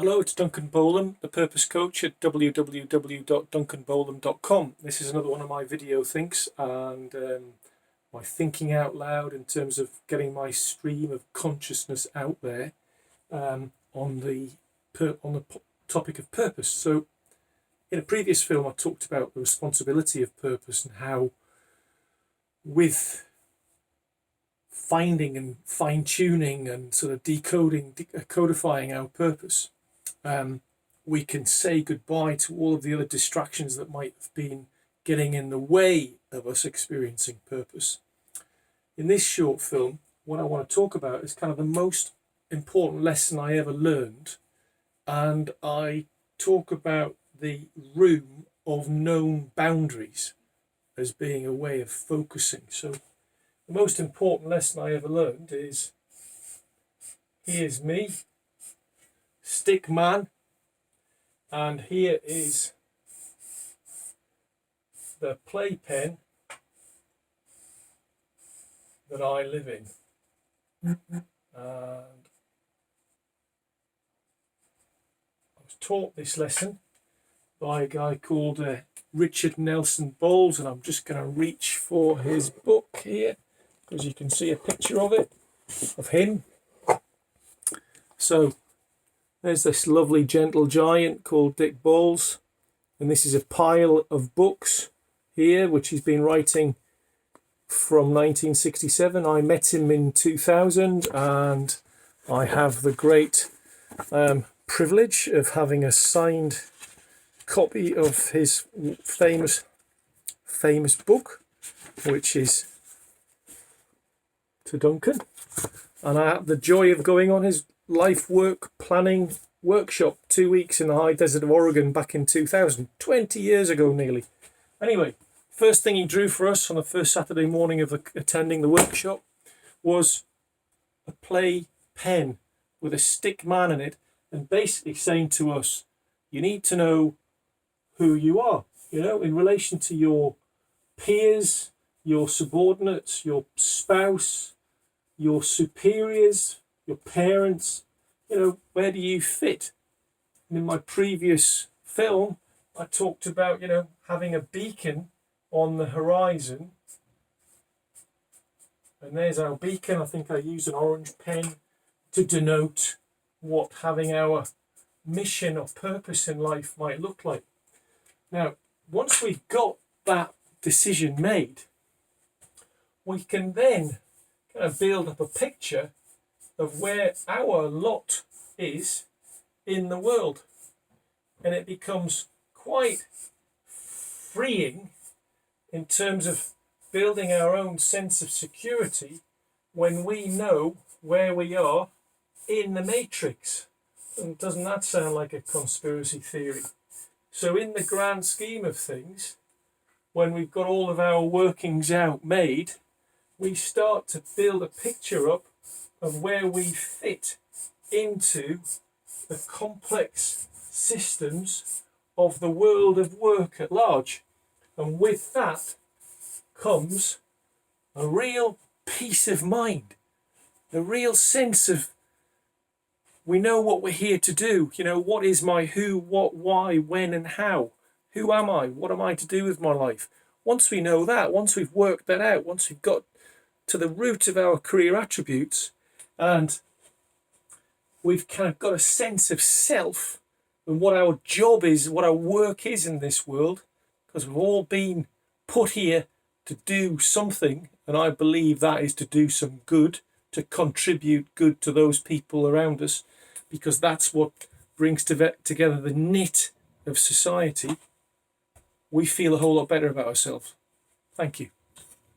Hello, it's Duncan Bolam, the Purpose Coach at www.duncanbolam.com. This is another one of my video thinks and my thinking out loud in terms of getting my stream of consciousness out there on the topic of purpose. So in a previous film I talked about the responsibility of purpose and how with finding and fine-tuning and sort of codifying our purpose, we can say goodbye to all of the other distractions that might have been getting in the way of us experiencing purpose. In this short film, what I want to talk about is kind of the most important lesson I ever learned, and I talk about the room of known boundaries as being a way of focusing. So the most important lesson I ever learned is, here's me, stick man, and here is the playpen that I live in. And I was taught this lesson by a guy called Richard Nelson Bolles, and I'm just going to reach for his book here because you can see a picture of it, of him. So there's this lovely gentle giant called Dick Bolles, and this is a pile of books here which he's been writing from 1967. I met him in 2000, and I have the great privilege of having a signed copy of his famous book, which is to Duncan, and I had the joy of going on his life work planning workshop 2 weeks in the high desert of Oregon back in 2000, 20 years ago nearly. Anyway, first thing he drew for us on the first Saturday morning of attending the workshop was a play pen with a stick man in it, and basically saying to us, you need to know who you are, in relation to your peers, your subordinates, your spouse, your superiors, your parents, where do you fit? And in my previous film, I talked about, having a beacon on the horizon. And there's our beacon. I think I used an orange pen to denote what having our mission or purpose in life might look like. Now, once we've got that decision made, we can then kind of build up a picture of where our lot is in the world. And it becomes quite freeing in terms of building our own sense of security when we know where we are in the matrix. And doesn't that sound like a conspiracy theory? So in the grand scheme of things, when we've got all of our workings out made, we start to build a picture up of where we fit into the complex systems of the world of work at large. And with that comes a real peace of mind, the real sense of we know what we're here to do. What is my who, what, why, when, and how? Who am I? What am I to do with my life? Once we know that, once we've worked that out, once we've got to the root of our career attributes, and we've kind of got a sense of self and what our job is, what our work is in this world, because we've all been put here to do something, and I believe that is to do some good, to contribute good to those people around us, because that's what brings together the knit of society. We feel a whole lot better about ourselves. Thank you.